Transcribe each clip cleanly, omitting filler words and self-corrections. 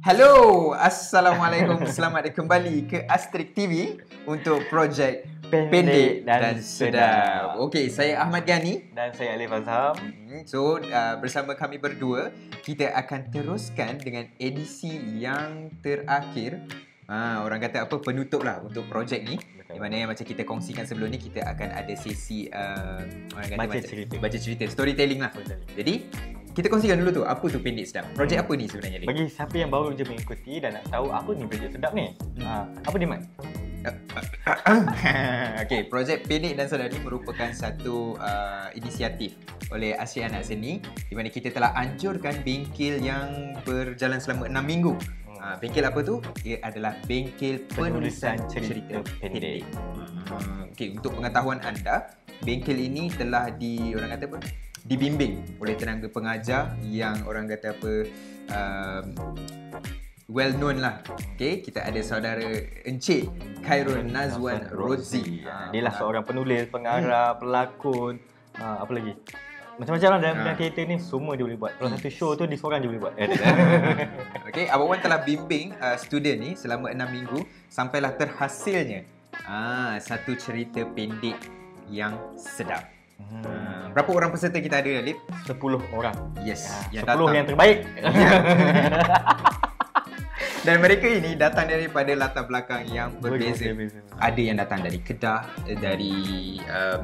Hello, Assalamualaikum. Selamat kembali ke Astrik TV untuk projek Pendek dan Sedap. Okey, saya Ahmad Ghani dan saya Alif Azham. So, bersama kami berdua, kita akan teruskan dengan edisi yang terakhir. Orang kata apa, penutup lah untuk projek ni. Di mana yang macam kita kongsikan sebelum ni, kita akan ada sesi orang kata baca cerita, storytelling lah. Jadi kita kongsikan dulu tu, apa tu Pendek Sedap? Projek apa ni sebenarnya? Bagi siapa yang baru je mengikuti dan nak tahu apa ni Pendek Sedap ni, apa dia, Mat? Okay, projek Pendek dan Sedap ni merupakan satu inisiatif oleh Asyik Anak Seni, di mana kita telah anjurkan bengkel yang berjalan selama 6 minggu. Bengkel apa tu? Ia adalah bengkel penulisan cerita pendek. Okay, untuk pengetahuan anda, bengkel ini telah orang kata apa? Dibimbing oleh tenaga pengajar yang orang kata apa, well known lah. Okay, kita ada saudara Encik Khairul Nazwan Rozi. Dia lah seorang penulis, pengarah, pelakon, apa lagi? Macam-macam lah dalam bidang teater ni, semua dia boleh buat. Kalau satu show tu, dia seorang je boleh buat. Okay, Abang Wan telah bimbing student ni selama 6 minggu sampailah terhasilnya satu cerita pendek yang sedap. Berapa orang peserta kita ada, Alif? 10 orang. Yes, yang 10 datang yang terbaik. Dan mereka ini datang daripada latar belakang yang berbeza. Ada yang datang dari Kedah,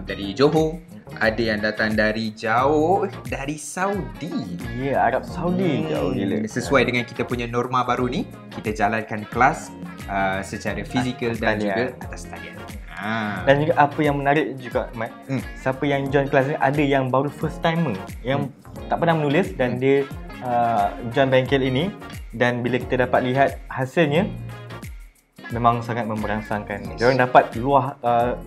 dari Johor, ada yang datang dari jauh, dari Saudi. Ya, Arab Saudi. Jauh gila. Sesuai dengan kita punya norma baru ni, kita jalankan kelas secara fizikal dan juga atas talian. Dan juga apa yang menarik juga, Mat, siapa yang join kelas ni, ada yang baru first timer yang tak pernah menulis dan dia join bengkel ini, dan bila kita dapat lihat hasilnya memang sangat memberangsangkan. Dia orang dapat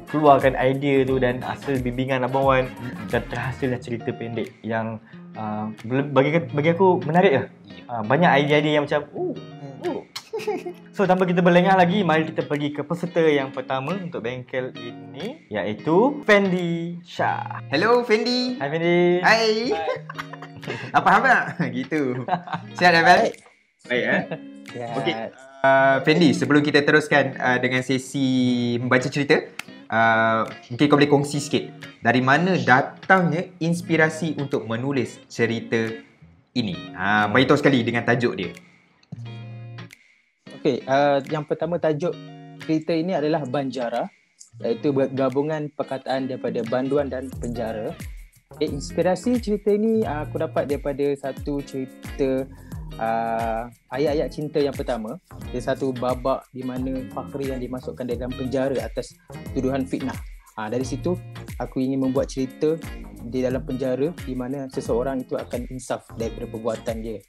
keluarkan idea tu dan hasil bimbingan Abang Wan, dan terhasilnya cerita pendek yang bagi aku menarik lah. Banyak idea-idea yang macam So, tanpa kita berlengah lagi, mari kita pergi ke peserta yang pertama untuk bengkel ini, iaitu Fendi Shah. Hello Fendi. Hai Fendi. Hai. Apa khabar? Gitu. Sihat dah, Fel? Baik Okey. Fendi, sebelum kita teruskan dengan sesi membaca cerita, mungkin kau boleh kongsi sikit dari mana datangnya inspirasi untuk menulis cerita ini. Beritahu sekali dengan tajuk dia. Okey, yang pertama, tajuk cerita ini adalah Banjara, iaitu gabungan perkataan daripada banduan dan penjara. Inspirasi cerita ini aku dapat daripada satu cerita ayat-ayat cinta yang pertama. Dia satu babak di mana Fakhri yang dimasukkan dalam penjara atas tuduhan fitnah. Dari situ aku ingin membuat cerita di dalam penjara di mana seseorang itu akan insaf daripada perbuatan dia.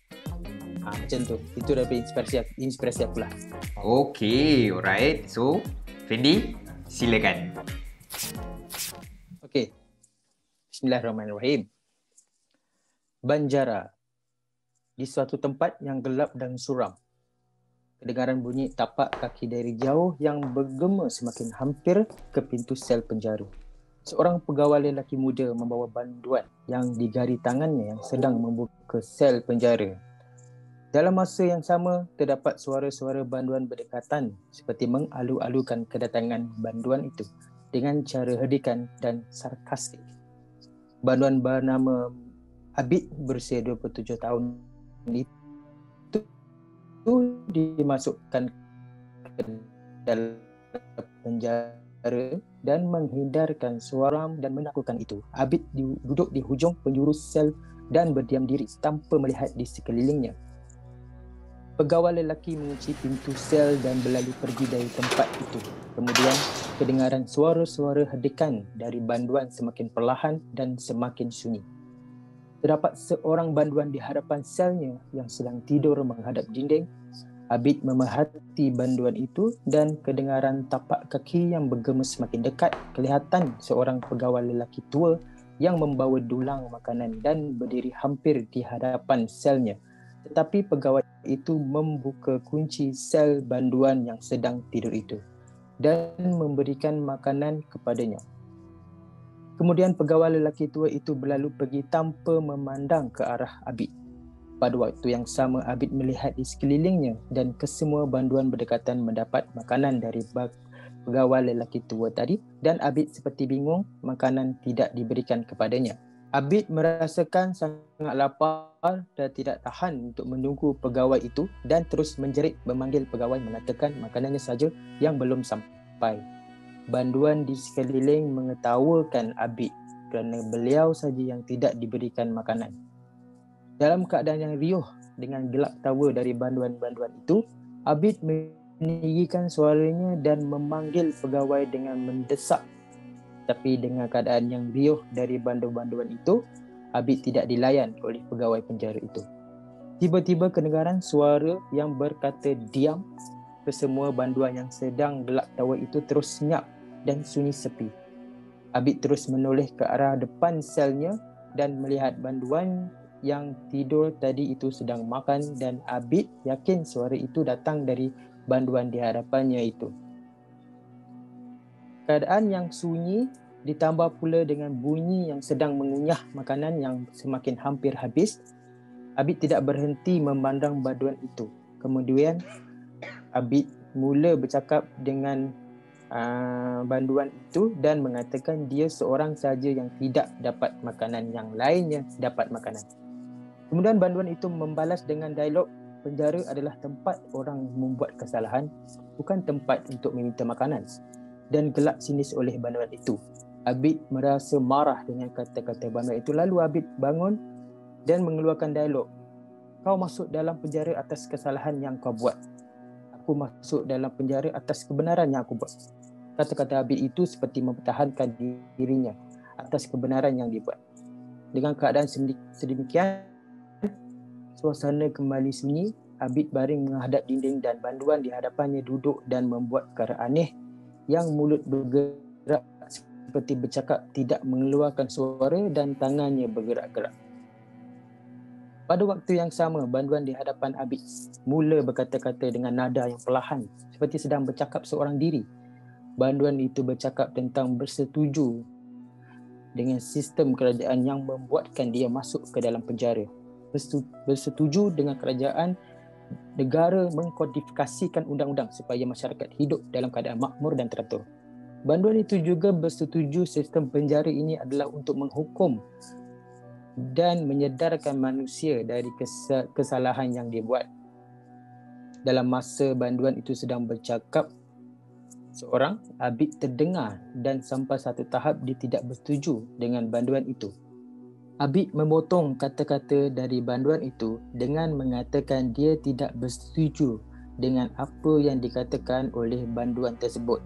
Macam tu. Itu daripada inspirasi aku lah. Okay, alright. So, Fendi, silakan. Okay. Bismillahirrahmanirrahim. Banjara. Di suatu tempat yang gelap dan suram, kedengaran bunyi tapak kaki dari jauh yang bergema semakin hampir ke pintu sel penjara. Seorang pegawai lelaki muda membawa banduan yang digari tangannya yang sedang membuka sel penjara. Dalam masa yang sama, terdapat suara-suara banduan berdekatan seperti mengalu-alukan kedatangan banduan itu dengan cara hedikan dan sarkastik. Banduan bernama Abid berusia 27 tahun itu dimasukkan ke dalam penjara dan menghindarkan suara dan menakutkan itu. Abid duduk di hujung penjuru sel dan berdiam diri tanpa melihat di sekelilingnya. Pegawai lelaki mengunci pintu sel dan berlalu pergi dari tempat itu. Kemudian, kedengaran suara-suara hedikan dari banduan semakin perlahan dan semakin sunyi. Terdapat seorang banduan di hadapan selnya yang sedang tidur menghadap dinding. Abid memerhati banduan itu dan kedengaran tapak kaki yang bergema semakin dekat. Kelihatan seorang pegawai lelaki tua yang membawa dulang makanan dan berdiri hampir di hadapan selnya. Tetapi pegawai itu membuka kunci sel banduan yang sedang tidur itu dan memberikan makanan kepadanya. Kemudian pegawai lelaki tua itu berlalu pergi tanpa memandang ke arah Abid. Pada waktu yang sama, Abid melihat di sekelilingnya dan kesemua banduan berdekatan mendapat makanan dari pegawai lelaki tua tadi, dan Abid seperti bingung, makanan tidak diberikan kepadanya. Abid merasakan sangat lapar dan tidak tahan untuk menunggu pegawai itu dan terus menjerit memanggil pegawai mengatakan makanannya saja yang belum sampai. Banduan di sekeliling mengetawakan Abid kerana beliau saja yang tidak diberikan makanan. Dalam keadaan yang riuh dengan gelak tawa dari banduan-banduan itu, Abid meninggikan suaranya dan memanggil pegawai dengan mendesak. Tapi dengan keadaan yang riuh dari banduan-banduan itu, Abid tidak dilayan oleh pegawai penjara itu. Tiba-tiba kedengaran suara yang berkata diam. Kesemua banduan yang sedang gelak tawa itu terus senyap dan sunyi sepi. Abid terus menoleh ke arah depan selnya dan melihat banduan yang tidur tadi itu sedang makan, dan Abid yakin suara itu datang dari banduan di hadapannya itu. Keadaan yang sunyi ditambah pula dengan bunyi yang sedang mengunyah makanan yang semakin hampir habis. Abid tidak berhenti memandang banduan itu. Kemudian Abid mula bercakap dengan banduan itu dan mengatakan dia seorang saja yang tidak dapat makanan, yang lainnya dapat makanan. Kemudian banduan itu membalas dengan dialog, penjara adalah tempat orang membuat kesalahan, bukan tempat untuk meminta makanan. Dan gelak sinis oleh banduan itu. Abid merasa marah dengan kata-kata banduan itu. Lalu Abid bangun dan mengeluarkan dialog. Kau masuk dalam penjara atas kesalahan yang kau buat. Aku masuk dalam penjara atas kebenaran yang aku buat. Kata-kata Abid itu seperti mempertahankan dirinya atas kebenaran yang dibuat. Dengan keadaan sedemikian, suasana kembali sunyi. Abid baring menghadap dinding dan banduan di hadapannya duduk dan membuat perkara aneh yang mulut bergerak seperti bercakap tidak mengeluarkan suara dan tangannya bergerak-gerak. Pada waktu yang sama, banduan di hadapan Abid mula berkata-kata dengan nada yang perlahan seperti sedang bercakap seorang diri. Banduan itu bercakap tentang bersetuju dengan sistem kerajaan yang membuatkan dia masuk ke dalam penjara. Bersetuju dengan kerajaan negara mengkodifikasikan undang-undang supaya masyarakat hidup dalam keadaan makmur dan teratur. Banduan itu juga bersetuju sistem penjara ini adalah untuk menghukum dan menyedarkan manusia dari kesalahan yang dia buat. Dalam masa banduan itu sedang bercakap seorang, Abid terdengar dan sampai satu tahap dia tidak bersetuju dengan banduan itu. Abid memotong kata-kata dari banduan itu dengan mengatakan dia tidak bersetuju dengan apa yang dikatakan oleh banduan tersebut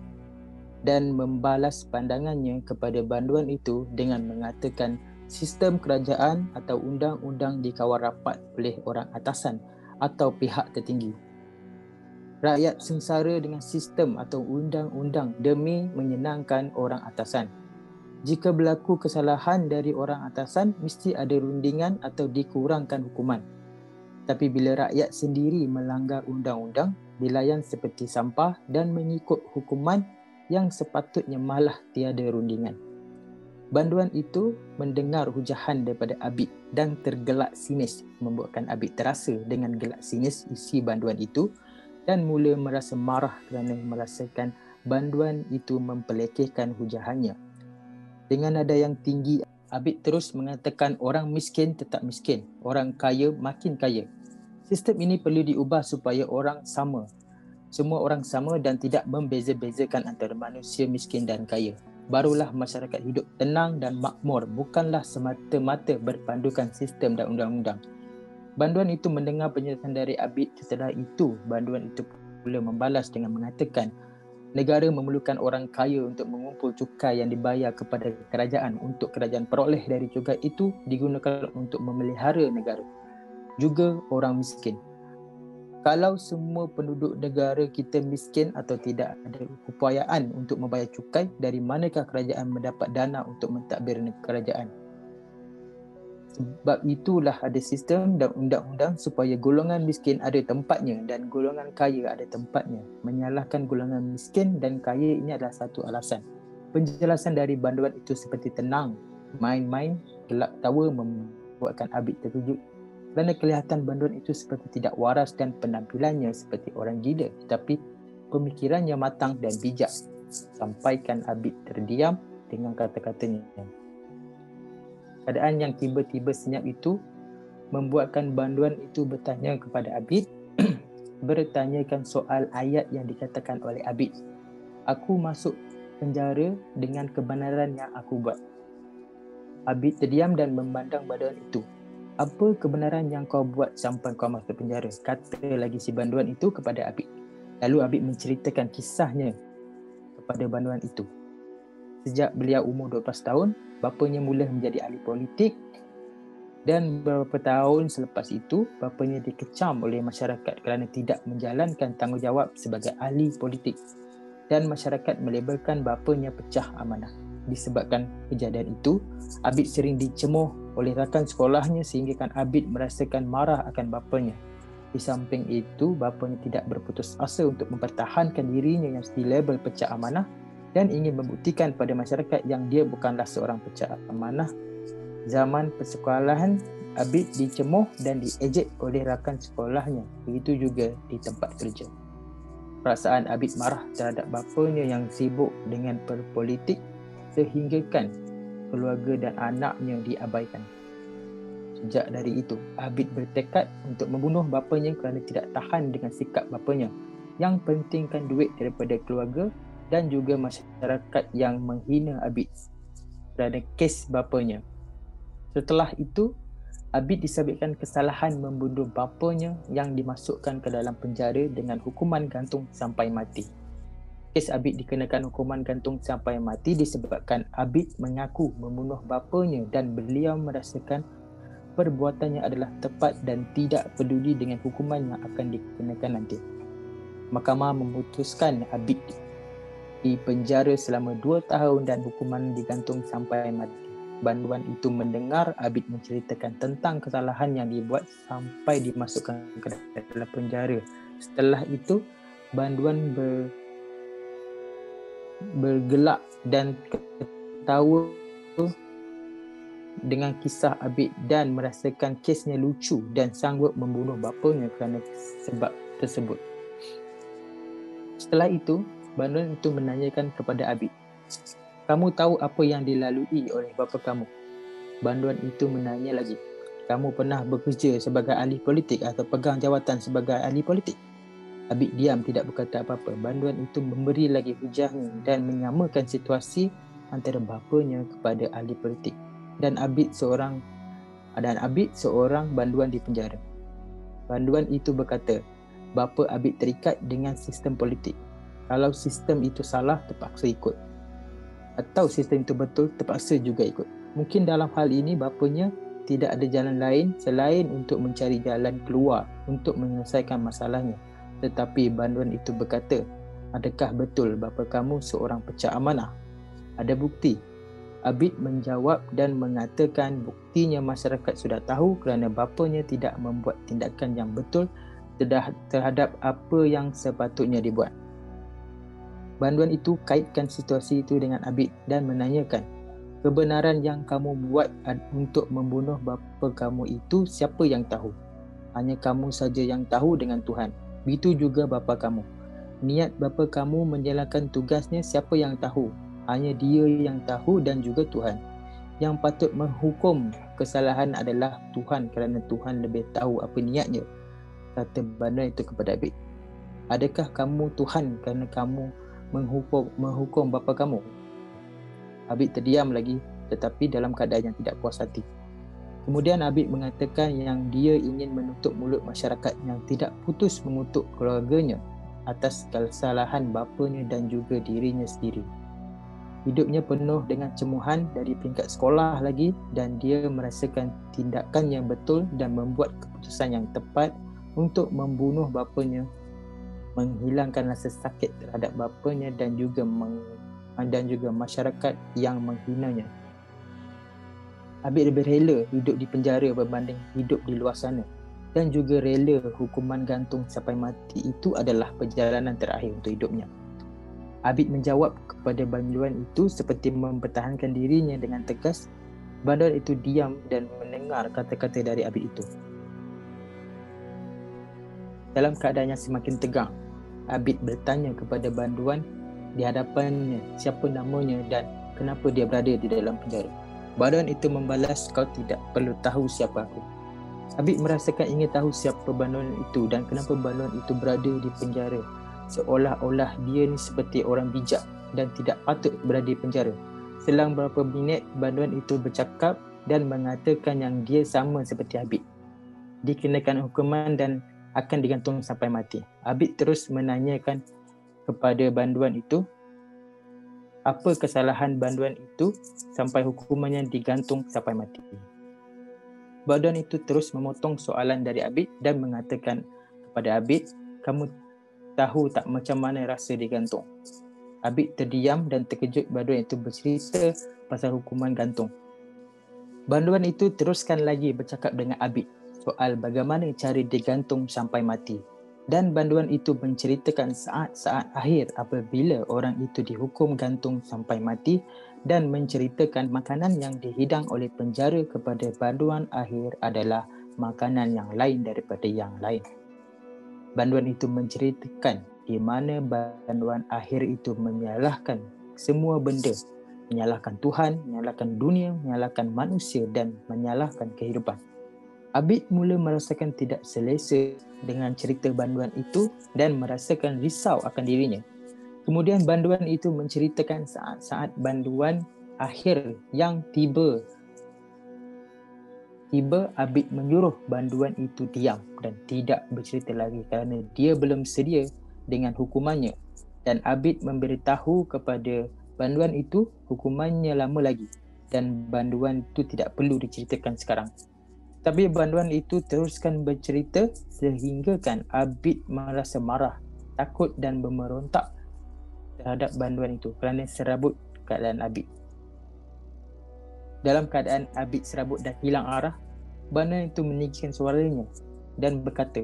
dan membalas pandangannya kepada banduan itu dengan mengatakan sistem kerajaan atau undang-undang dikawal rapat oleh orang atasan atau pihak tertinggi. Rakyat sengsara dengan sistem atau undang-undang demi menyenangkan orang atasan. Jika berlaku kesalahan dari orang atasan, mesti ada rundingan atau dikurangkan hukuman. Tapi bila rakyat sendiri melanggar undang-undang, dilayan seperti sampah dan mengikut hukuman yang sepatutnya malah tiada rundingan. Banduan itu mendengar hujahan daripada Abid dan tergelak sinis, membuatkan Abid terasa dengan gelak sinis isi banduan itu dan mula merasa marah kerana merasakan banduan itu mempelekehkan hujahannya. Dengan nada yang tinggi, Abid terus mengatakan orang miskin tetap miskin, orang kaya makin kaya. Sistem ini perlu diubah supaya orang sama. Semua orang sama dan tidak membeza-bezakan antara manusia miskin dan kaya. Barulah masyarakat hidup tenang dan makmur, bukanlah semata-mata berpandukan sistem dan undang-undang. Banduan itu mendengar penjelasan dari Abid. Setelah itu, banduan itu pula membalas dengan mengatakan negara memerlukan orang kaya untuk mengumpul cukai yang dibayar kepada kerajaan untuk kerajaan peroleh dari cukai itu digunakan untuk memelihara negara. Juga orang miskin. Kalau semua penduduk negara kita miskin atau tidak ada upayaan untuk membayar cukai, dari manakah kerajaan mendapat dana untuk mentadbir kerajaan? Sebab itulah ada sistem dan undang-undang supaya golongan miskin ada tempatnya dan golongan kaya ada tempatnya. Menyalahkan golongan miskin dan kaya ini adalah satu alasan. Penjelasan dari banduan itu seperti tenang, main-main, gelak tawa membuatkan Abid terkejut. Kerana kelihatan Banduan itu seperti tidak waras dan penampilannya seperti orang gila, tetapi pemikirannya matang dan bijak. Sampaikan Abid terdiam dengan kata-katanya. Keadaan yang tiba-tiba senyap itu membuatkan Banduan itu bertanya kepada Abid, bertanyakan soal ayat yang dikatakan oleh Abid. Aku masuk penjara dengan kebenaran yang aku buat. Abid terdiam dan memandang Banduan itu. Apa kebenaran yang kau buat sampai kau masuk penjara? Kata lagi si Banduan itu kepada Abid. Lalu Abid menceritakan kisahnya kepada Banduan itu. Sejak beliau umur 12 tahun, bapanya mula menjadi ahli politik dan beberapa tahun selepas itu, bapanya dikecam oleh masyarakat kerana tidak menjalankan tanggungjawab sebagai ahli politik dan masyarakat melabelkan bapanya pecah amanah. Disebabkan kejadian itu, Abid sering dicemuh oleh rakan sekolahnya sehingga Abid merasakan marah akan bapanya. Di samping itu, bapanya tidak berputus asa untuk mempertahankan dirinya yang dilabel pecah amanah dan ingin membuktikan pada masyarakat yang dia bukanlah seorang pecah amanah. Zaman persekolahan, Abid dicemuh dan diejek oleh rakan sekolahnya. Begitu juga di tempat kerja. Perasaan Abid marah terhadap bapanya yang sibuk dengan berpolitik sehinggakan keluarga dan anaknya diabaikan. Sejak dari itu, Abid bertekad untuk membunuh bapanya kerana tidak tahan dengan sikap bapanya yang pentingkan duit daripada keluarga dan juga masyarakat yang menghina Abid kerana kes bapanya. Setelah itu, Abid disabitkan kesalahan membunuh bapanya yang dimasukkan ke dalam penjara dengan hukuman gantung sampai mati. Kes Abid dikenakan hukuman gantung sampai mati disebabkan Abid mengaku membunuh bapanya dan beliau merasakan perbuatannya adalah tepat dan tidak peduli dengan hukuman yang akan dikenakan nanti. Mahkamah memutuskan Abid dipenjara selama 2 tahun dan hukuman digantung sampai mati. Banduan itu mendengar Abid menceritakan tentang kesalahan yang dibuat sampai dimasukkan ke dalam penjara. Setelah itu, Banduan bergelak dan ketawa dengan kisah Abid dan merasakan kesnya lucu dan sanggup membunuh bapanya kerana sebab tersebut. Setelah itu, Banduan itu menanyakan kepada Abid, "Kamu tahu apa yang dilalui oleh bapa kamu?" Banduan itu menanya lagi, "Kamu pernah bekerja sebagai ahli politik atau pegang jawatan sebagai ahli politik?" Abid diam tidak berkata apa-apa. Banduan itu memberi lagi hujahnya dan menyamakan situasi antara bapanya kepada ahli politik dan Abid seorang banduan di penjara. Banduan itu berkata, bapa Abid terikat dengan sistem politik. Kalau sistem itu salah, terpaksa ikut. Atau sistem itu betul, terpaksa juga ikut. Mungkin dalam hal ini bapanya tidak ada jalan lain selain untuk mencari jalan keluar untuk menyelesaikan masalahnya. Tetapi Banduan itu berkata, "Adakah betul bapa kamu seorang pecah amanah? Ada bukti?" Abid menjawab dan mengatakan buktinya masyarakat sudah tahu kerana bapanya tidak membuat tindakan yang betul terhadap apa yang sepatutnya dibuat. Banduan itu kaitkan situasi itu dengan Abid dan menanyakan, "Kebenaran yang kamu buat untuk membunuh bapa kamu itu siapa yang tahu? Hanya kamu saja yang tahu dengan Tuhan. Begitu juga bapa kamu. Niat bapa kamu menjalankan tugasnya siapa yang tahu? Hanya dia yang tahu dan juga Tuhan. Yang patut menghukum kesalahan adalah Tuhan kerana Tuhan lebih tahu apa niatnya," kata Banduan itu kepada Abid. "Adakah kamu Tuhan kerana kamu menghukum bapa kamu?" Abid terdiam lagi tetapi dalam keadaan yang tidak puas hati. Kemudian Abid mengatakan yang dia ingin menutup mulut masyarakat yang tidak putus mengutuk keluarganya atas kesalahan bapanya dan juga dirinya sendiri. Hidupnya penuh dengan cemuhan dari peringkat sekolah lagi dan dia merasakan tindakan yang betul dan membuat keputusan yang tepat untuk membunuh bapanya, menghilangkan rasa sakit terhadap bapanya dan juga masyarakat yang menghinanya. Abid lebih rela hidup di penjara berbanding hidup di luar sana dan juga rela hukuman gantung sampai mati itu adalah perjalanan terakhir untuk hidupnya. Abid menjawab kepada Banduan itu seperti mempertahankan dirinya dengan tegas. Banduan itu diam dan mendengar kata-kata dari Abid itu. Dalam keadaan yang semakin tegang, Abid bertanya kepada banduan di hadapannya siapa namanya dan kenapa dia berada di dalam penjara. Banduan itu membalas, kau tidak perlu tahu siapa aku. Abid merasakan ingin tahu siapa banduan itu dan kenapa banduan itu berada di penjara. Seolah-olah dia ni seperti orang bijak dan tidak patut berada di penjara. Selang beberapa minit, banduan itu bercakap dan mengatakan yang dia sama seperti Abid, dikenakan hukuman dan akan digantung sampai mati. Abid terus menanyakan kepada banduan itu apa kesalahan banduan itu sampai hukumannya digantung sampai mati. Banduan itu terus memotong soalan dari Abid dan mengatakan kepada Abid, kamu tahu tak macam mana rasa digantung? Abid terdiam dan terkejut. Banduan itu bercerita pasal hukuman gantung. Banduan itu teruskan lagi bercakap dengan Abid soal bagaimana cara digantung sampai mati. Dan banduan itu menceritakan saat-saat akhir apabila orang itu dihukum gantung sampai mati dan menceritakan makanan yang dihidang oleh penjara kepada banduan akhir adalah makanan yang lain daripada yang lain. Banduan itu menceritakan di mana banduan akhir itu menyalahkan semua benda, menyalahkan Tuhan, menyalahkan dunia, menyalahkan manusia dan menyalahkan kehidupan. Abid mula merasakan tidak selesa dengan cerita banduan itu dan merasakan risau akan dirinya. Kemudian banduan itu menceritakan saat-saat banduan akhir yang tiba. Abid menyuruh banduan itu diam dan tidak bercerita lagi kerana dia belum sedia dengan hukumannya. Dan Abid memberitahu kepada banduan itu hukumannya lama lagi dan banduan itu tidak perlu diceritakan sekarang. Tapi banduan itu teruskan bercerita sehingga kan Abid merasa marah, takut dan memberontak terhadap banduan itu kerana serabut keadaan Abid. Dalam keadaan Abid serabut dan hilang arah, banduan itu meninggikan suaranya dan berkata,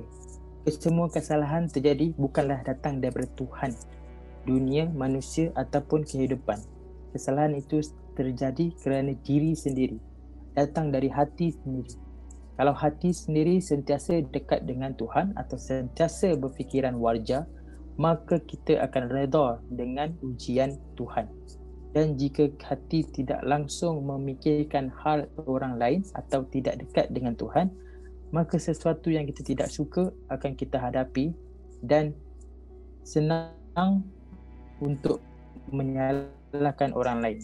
kesemua kesalahan terjadi bukanlah datang daripada Tuhan, dunia, manusia ataupun kehidupan. Kesalahan itu terjadi kerana diri sendiri, datang dari hati sendiri. Kalau hati sendiri sentiasa dekat dengan Tuhan atau sentiasa berfikiran wajar, maka kita akan redha dengan ujian Tuhan. Dan jika hati tidak langsung memikirkan hal orang lain atau tidak dekat dengan Tuhan, maka sesuatu yang kita tidak suka akan kita hadapi dan senang untuk menyalahkan orang lain.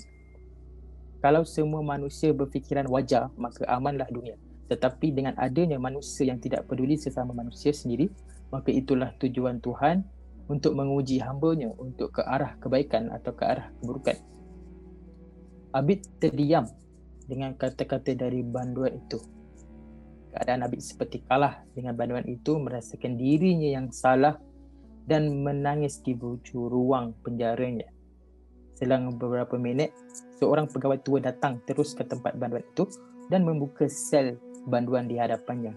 Kalau semua manusia berfikiran wajar, maka amanlah dunia. Tetapi dengan adanya manusia yang tidak peduli sesama manusia sendiri, maka itulah tujuan Tuhan untuk menguji hamba-Nya untuk ke arah kebaikan atau ke arah keburukan. Abid terdiam dengan kata-kata dari banduan itu. Keadaan Abid seperti kalah dengan banduan itu, merasakan dirinya yang salah dan menangis di hujung ruang penjaranya. Selang beberapa minit, seorang pegawai tua datang terus ke tempat banduan itu dan membuka sel banduan di hadapannya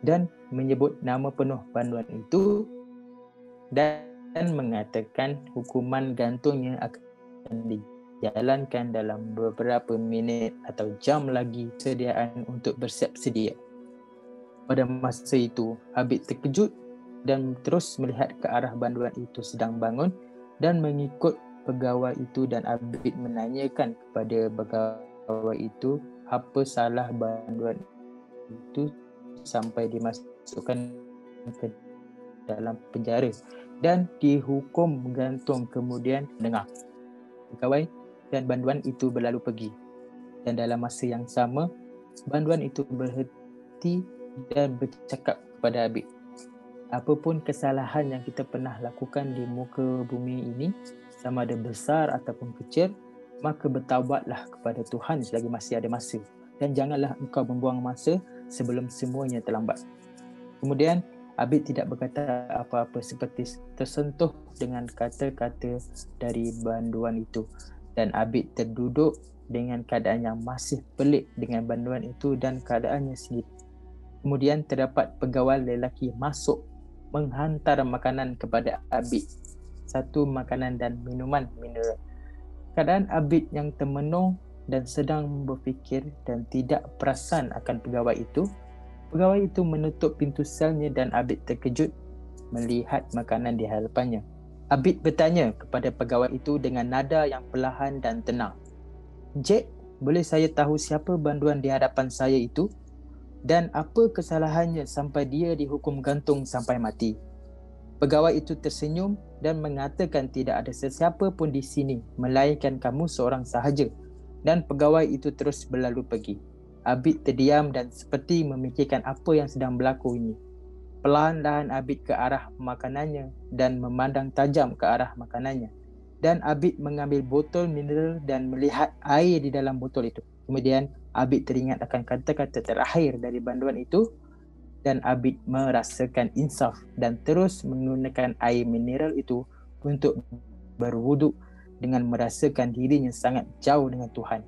dan menyebut nama penuh banduan itu dan mengatakan hukuman gantungnya akan dijalankan dalam beberapa minit atau jam lagi, sediaan untuk bersiap sedia. Pada masa itu, Abid terkejut dan terus melihat ke arah banduan itu sedang bangun dan mengikut pegawai itu, dan Abid menanyakan kepada pegawai itu apa salah banduan itu sampai dimasukkan ke dalam penjara dan dihukum gantung. Kemudian dengar pegawai dan banduan itu berlalu pergi, dan dalam masa yang sama banduan itu berhenti dan bercakap kepada Abid, apapun kesalahan yang kita pernah lakukan di muka bumi ini, sama ada besar ataupun kecil, maka bertaubatlah kepada Tuhan selagi masih ada masa, dan janganlah engkau membuang masa sebelum semuanya terlambat. Kemudian Abid tidak berkata apa-apa, seperti tersentuh dengan kata-kata dari banduan itu, dan Abid terduduk dengan keadaan yang masih pelik dengan banduan itu dan keadaannya sendiri. Kemudian terdapat pegawai lelaki masuk menghantar makanan kepada Abid, satu makanan dan minuman mineral. Keadaan Abid yang termenung dan sedang berfikir dan tidak perasan akan pegawai itu, Pegawai itu menutup pintu selnya dan Abid terkejut melihat makanan di hadapannya. Abid bertanya kepada pegawai itu dengan nada yang perlahan dan tenang. Jack, boleh saya tahu siapa banduan di hadapan saya itu? Dan apa kesalahannya sampai dia dihukum gantung sampai mati? Pegawai itu tersenyum dan mengatakan tidak ada sesiapa pun di sini melainkan kamu seorang sahaja. Dan pegawai itu terus berlalu pergi. Abid terdiam dan seperti memikirkan apa yang sedang berlaku ini. Perlahan-lahan Abid ke arah makanannya dan memandang tajam ke arah makanannya. Dan Abid mengambil botol mineral dan melihat air di dalam botol itu. Kemudian Abid teringat akan kata-kata terakhir dari banduan itu dan Abid merasakan insaf dan terus menggunakan air mineral itu untuk berwuduk dengan merasakan dirinya sangat jauh dengan Tuhan.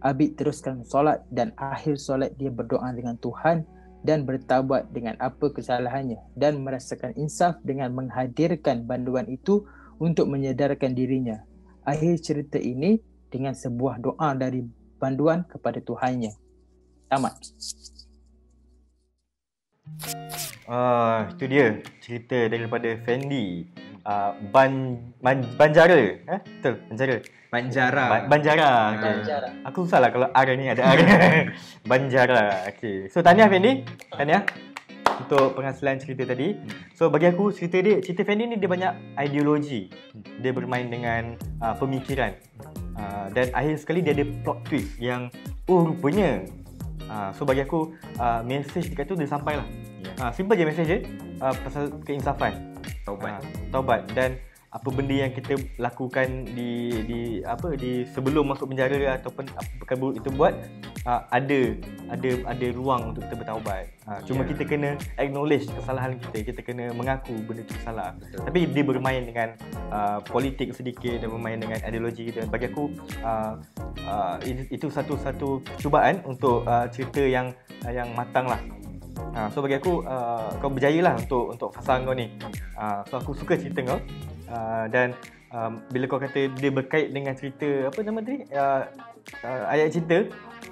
Abid teruskan solat dan akhir solat dia berdoa dengan Tuhan dan bertaubat dengan apa kesalahannya dan merasakan insaf dengan menghadirkan banduan itu untuk menyedarkan dirinya. Akhir cerita ini dengan sebuah doa dari banduan kepada Tuhannya. Tamat. Itu dia cerita daripada Fendi. Banjara. Betul, Banjara. Banjara. Okay. Banjara. Aku susah lah kalau R ni ada R. Banjara. Okay. So tahniah Fendi. Tahniah untuk penghasilan cerita tadi. So bagi aku cerita Fendi ni dia banyak ideologi. Dia bermain dengan pemikiran. Dan akhir sekali dia ada plot twist yang rupanya. So bagi aku message dekat tu dia sampai lah. Simple je message je. Pasal keinsafan. Taubat dan apa benda yang kita lakukan di sebelum masuk penjara ataupun apa perkara buruk itu buat, ada ruang untuk kita bertaubat. Cuma kita kena acknowledge kesalahan kita kena mengaku benda itu salah. Betul. Tapi dia bermain dengan politik sedikit dan bermain dengan ideologi kita. Bagi aku itu satu cubaan untuk cerita yang matang lah. So bagi aku kau berjaya lah untuk fasa kau ni. So aku suka cerita kau. Dan bila kau kata dia berkait dengan cerita apa nama tadi, ayat cinta,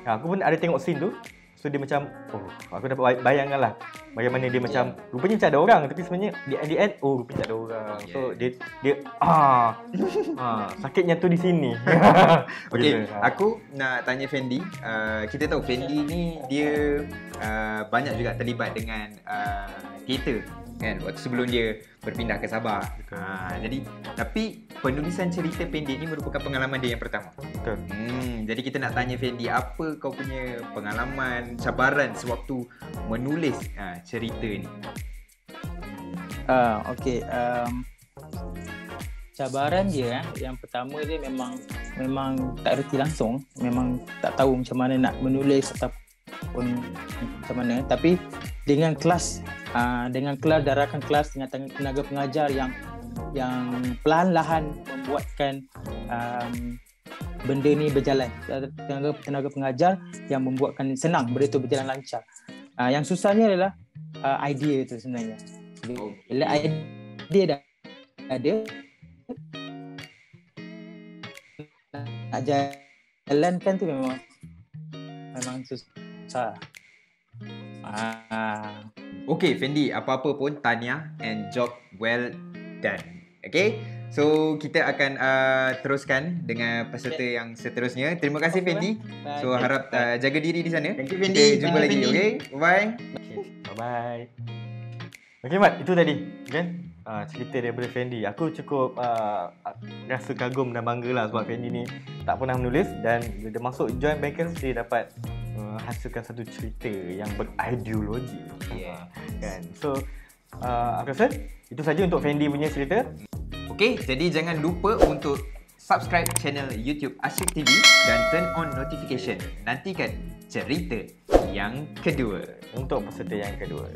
aku pun ada tengok scene tu. So dia macam aku dapat bayangkan lah bagaimana dia macam rupanya macam ada orang tapi sebenarnya di end rupanya tak ada orang. So dia sakitnya tu di sini. Okay, aku nak tanya Fendi. Kita tahu Fendi ni dia banyak juga terlibat dengan teater kan waktu sebelum dia berpindah ke Sabah. Jadi tapi penulisan cerita pendek ni merupakan pengalaman dia yang pertama. Betul. Jadi kita nak tanya Fendi, apa kau punya pengalaman cabaran sewaktu menulis cerita ni? Cabaran dia yang pertama dia memang tak reti langsung, memang tak tahu macam mana nak menulis ataupun macam mana, tapi dengan kelas dan rakan kelas dengan tenaga pengajar yang perlahan-lahan membuatkan benda ni berjalan. Tenaga pengajar yang membuatkan senang benda tu berjalan lancar. Yang susahnya adalah idea tu sebenarnya. Bila idea dah ada, nak jalankan tu memang susah. Okay Fendi, apa-apa pun tahniah and job well done. Okay, so kita akan teruskan dengan peserta yang seterusnya. Terima kasih Fendi. So harap jaga diri di sana. Thank you Fendi. Kita jumpa lagi. Okay, bye-bye. Bye-bye. Okay Mat, itu tadi kan cerita daripada Fendi. Aku cukup rasa kagum dan bangga lah sebab Fendi ni tak pernah menulis dan bila dia masuk join Bankers dia dapat hasilkan satu cerita yang berideologi. Kan. So aku rasa itu saja untuk Fendi punya cerita. Okay, jadi jangan lupa untuk subscribe channel YouTube Asyik TV dan turn on notification. Nantikan cerita yang kedua. Untuk peserta yang kedua.